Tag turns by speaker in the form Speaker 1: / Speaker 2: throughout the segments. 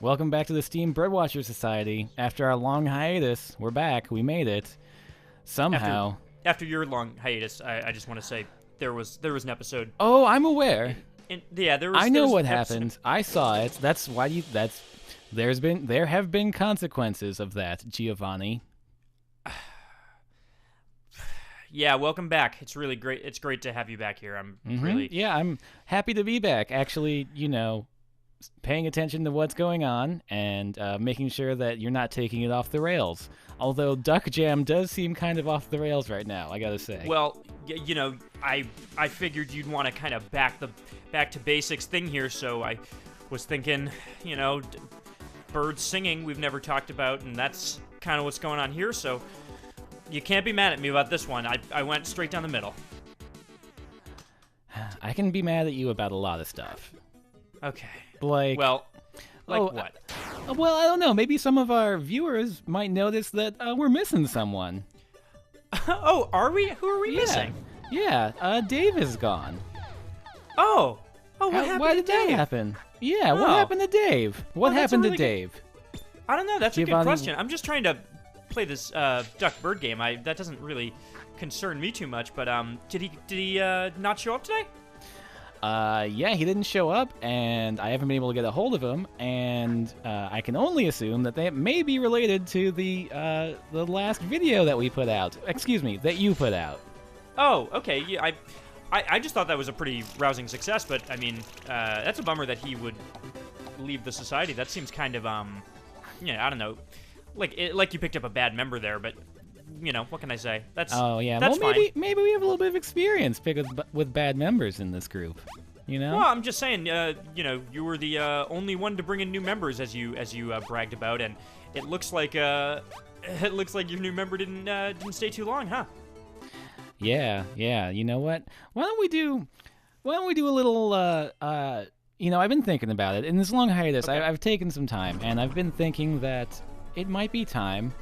Speaker 1: Welcome back to the Steam Birdwatcher Society. After our long hiatus, we're back. We made it. Somehow.
Speaker 2: After your long hiatus, I just want to say there was an episode.
Speaker 1: Oh, I'm aware.
Speaker 2: There was.
Speaker 1: I know what happened. I saw it. That's why you. There have been consequences of that, Giovanni.
Speaker 2: Yeah, welcome back. It's really great. It's great to have you back here.
Speaker 1: I'm happy to be back. Actually, paying attention to what's going on and making sure that you're not taking it off the rails. Although Duck Jam does seem kind of off the rails right now, I gotta say.
Speaker 2: Well, I figured you'd want to kind of back to basics thing here, so I was thinking, birds singing we've never talked about, and that's kind of what's going on here, so you can't be mad at me about this one. I went straight down the middle.
Speaker 1: I can be mad at you about a lot of stuff.
Speaker 2: Okay.
Speaker 1: Like
Speaker 2: what?
Speaker 1: Well, I don't know. Maybe some of our viewers might notice that we're missing someone.
Speaker 2: Oh, are we? Who are we missing?
Speaker 1: Yeah, Dave is gone.
Speaker 2: Oh, what happened
Speaker 1: why did
Speaker 2: to Dave?
Speaker 1: that happen? Yeah, what happened to Dave? What happened to Dave?
Speaker 2: I don't know. That's a good
Speaker 1: Giovanni...
Speaker 2: question. I'm just trying to play this duck bird game. That doesn't really concern me too much. But did he not show up today?
Speaker 1: Yeah, he didn't show up, and I haven't been able to get a hold of him, and I can only assume that they may be related to the last video that we put out. Excuse me, that you put out.
Speaker 2: Oh, okay. Yeah, I just thought that was a pretty rousing success, but I mean, that's a bummer that he would leave the society. That seems kind of I don't know, like you picked up a bad member there, but. What can I say? That's
Speaker 1: Well,
Speaker 2: fine.
Speaker 1: maybe we have a little bit of experience with bad members in this group.
Speaker 2: Well, I'm just saying. You were the only one to bring in new members, as you bragged about, and it looks like your new member didn't stay too long, huh?
Speaker 1: Yeah. You know what? Why don't we do a little? I've been thinking about it in this long hiatus.
Speaker 2: Okay.
Speaker 1: I've taken some time, and I've been thinking that it might be time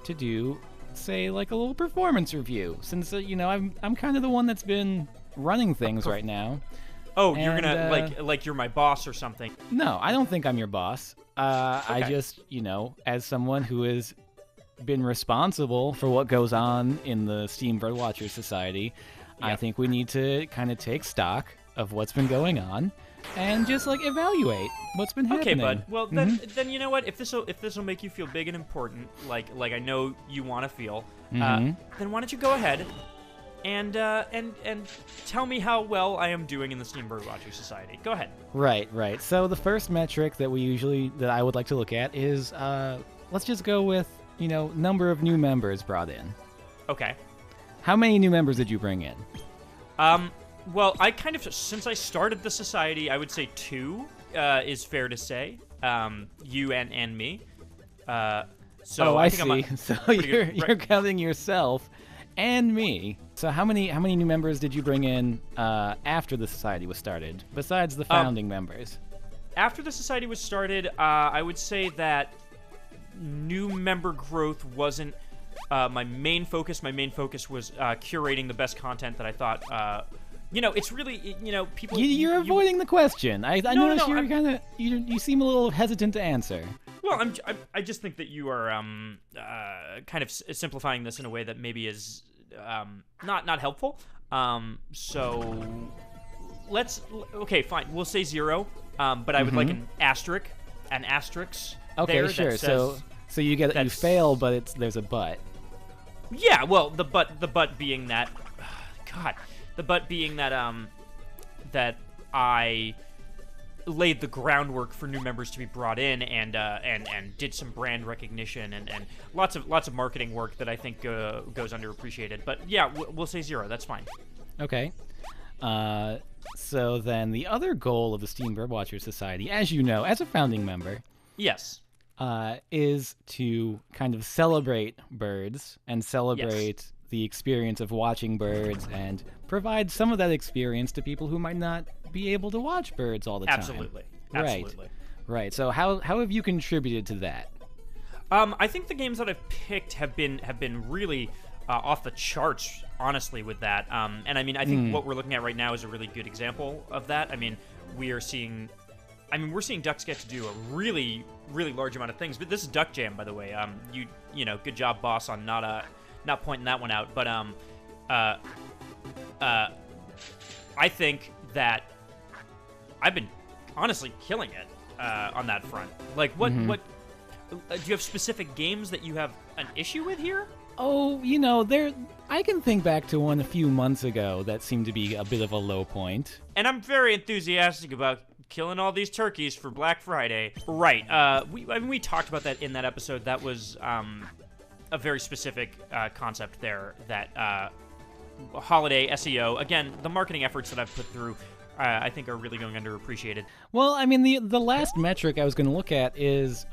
Speaker 1: to do. Say like a little performance review, since I'm kind of the one that's been running things right now.
Speaker 2: Oh, you're gonna like you're my boss or something?
Speaker 1: No, I don't think I'm your boss.
Speaker 2: Okay.
Speaker 1: I just as someone who has been responsible for what goes on in the Steam Birdwatcher Society,
Speaker 2: Yep.
Speaker 1: I think we need to kind of take stock of what's been going on and just evaluate what's been happening.
Speaker 2: Okay, bud. Well, then you know what? If this'll make you feel big and important, like I know you want to feel, then why don't you go ahead and tell me how well I am doing in the Steam Birdwatcher Society? Go ahead.
Speaker 1: Right. So the first metric that I would like to look at is let's just go with number of new members brought in.
Speaker 2: Okay.
Speaker 1: How many new members did you bring in?
Speaker 2: Well, since I started the society, I would say 2 is fair to say. You and me. So
Speaker 1: I
Speaker 2: think
Speaker 1: see. So you're counting yourself and me. So how many new members did you bring in after the society was started, besides the founding members?
Speaker 2: After the society was started, I would say that new member growth wasn't my main focus. My main focus was curating the best content that I thought. It's really, people...
Speaker 1: You're avoiding the question. I noticed
Speaker 2: no,
Speaker 1: you're kind of... You seem a little hesitant to answer.
Speaker 2: Well, I just think that you are kind of simplifying this in a way that maybe is not helpful. So let's... Okay, fine. We'll say 0, but I would like an asterisk.
Speaker 1: Okay,
Speaker 2: there
Speaker 1: sure.
Speaker 2: That says
Speaker 1: so you fail, but there's a but.
Speaker 2: Yeah, well, the but being that... God... The but being that that I laid the groundwork for new members to be brought in and did some brand recognition and lots of marketing work that I think goes underappreciated. But yeah, we'll say 0. That's fine.
Speaker 1: Okay. So then the other goal of the Steam Birdwatcher Society, as you know, as a founding member,
Speaker 2: yes,
Speaker 1: is to kind of celebrate birds and celebrate the experience of watching birds and provide some of that experience to people who might not be able to watch birds all the time.
Speaker 2: Absolutely.
Speaker 1: Right. So how have you contributed to that?
Speaker 2: I think the games that I've picked have been really off the charts, honestly, with that. And I mean, I think what we're looking at right now is a really good example of that. I mean, we are seeing I mean, we're seeing ducks get to do a really, really large amount of things. But this is Duck Jam, by the way. You know, good job, boss, on not pointing that one out. But I think that I've been honestly killing it on that front. Like, what do you have specific games that you have an issue with here?
Speaker 1: Oh, you know, I can think back to one a few months ago that seemed to be a bit of a low point.
Speaker 2: And I'm very enthusiastic about killing all these turkeys for Black Friday. Right. We talked about that in that episode. That was a very specific concept there that holiday SEO. Again, the marketing efforts that I've put through I think are really going underappreciated.
Speaker 1: Well, I mean, the last metric I was going to look at is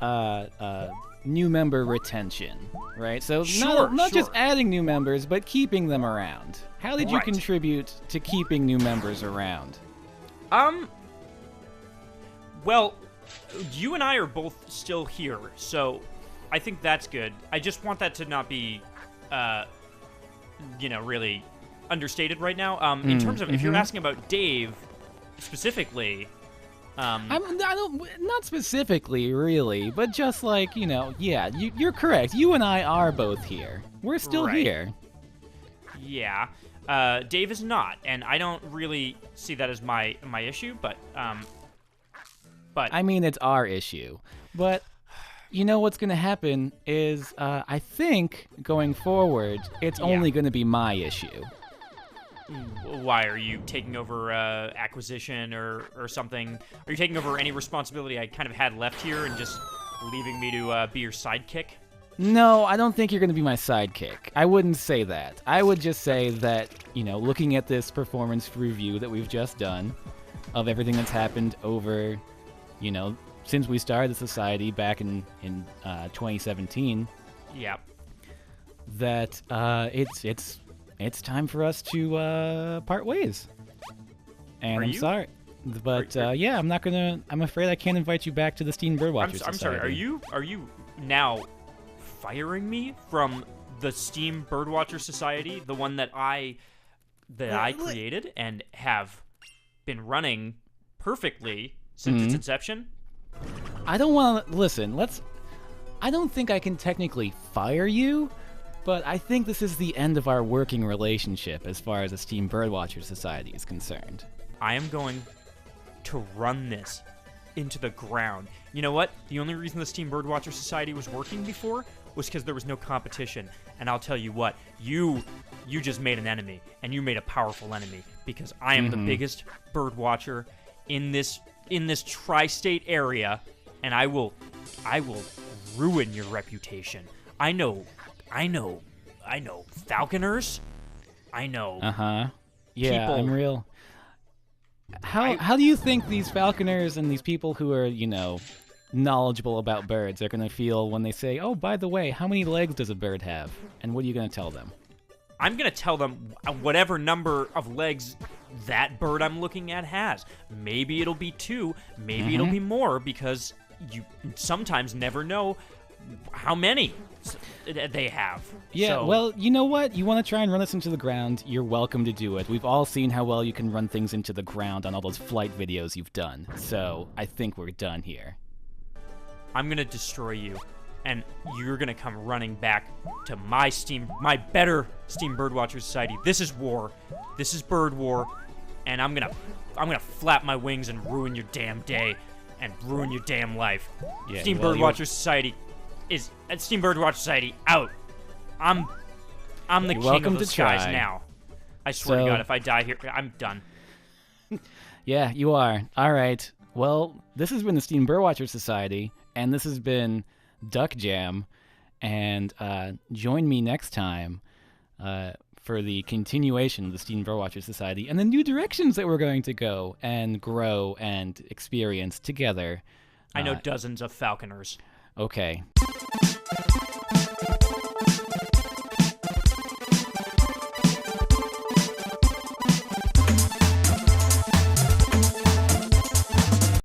Speaker 1: new member retention, right? So not just adding new members, but keeping them around. How did you contribute to keeping new members around?
Speaker 2: Well, you and I are both still here, so I think that's good. I just want that to not be, really understated right now. In terms of, if you're asking about Dave specifically,
Speaker 1: not specifically, really, but just like, you're correct. You and I are both here. We're still here.
Speaker 2: Yeah. Dave is not, and I don't really see that as my issue, but
Speaker 1: I mean, it's our issue. But you know what's going to happen is, I think, going forward, it's only going to be my issue.
Speaker 2: Why, are you taking over acquisition or something? Are you taking over any responsibility I kind of had left here and just leaving me to be your sidekick?
Speaker 1: No, I don't think you're going to be my sidekick. I wouldn't say that. I would just say that, looking at this performance review that we've just done of everything that's happened over, since we started the society back in 2017.
Speaker 2: Yeah.
Speaker 1: That it's time for us to part ways. And I'm sorry, but I'm afraid I can't invite you back to the Steam Birdwatcher Society.
Speaker 2: I'm sorry. Are you now firing me from the Steam Birdwatcher Society, the one that I created and have been running perfectly since its inception?
Speaker 1: I don't want to listen. I don't think I can technically fire you. But I think this is the end of our working relationship as far as the Steam Birdwatcher Society is concerned.
Speaker 2: I am going to run this into the ground. You know what? The only reason the Steam Birdwatcher Society was working before was because there was no competition. And I'll tell you what, you just made an enemy, and you made a powerful enemy, because I am the biggest birdwatcher in this tri-state area, and I will ruin your reputation. I know falconers. I know.
Speaker 1: Yeah,
Speaker 2: people.
Speaker 1: I'm real. How do you think these falconers and these people who are, knowledgeable about birds are going to feel when they say, "Oh, by the way, how many legs does a bird have?" And what are you going to tell them?
Speaker 2: I'm going to tell them whatever number of legs that bird I'm looking at has. Maybe it'll be 2, maybe it'll be more, because you sometimes never know how many they have.
Speaker 1: Yeah,
Speaker 2: so,
Speaker 1: well, you know what? You want to try and run this into the ground, you're welcome to do it. We've all seen how well you can run things into the ground on all those flight videos you've done. So I think we're done here.
Speaker 2: I'm going to destroy you, and you're going to come running back to my better Steam Birdwatcher Society. This is war. This is bird war, and I'm going to flap my wings and ruin your damn day and ruin your damn life. Yeah, Steam Birdwatcher Society is Steam Birdwatcher Society out. I'm the king of the skies now. I swear to God, if I die here, I'm done.
Speaker 1: Yeah, you are. All right. Well, this has been the Steam Birdwatcher Society, and this has been Duck Jam. And join me next time for the continuation of the Steam Birdwatcher Society and the new directions that we're going to go and grow and experience together.
Speaker 2: I know dozens of falconers.
Speaker 1: Okay.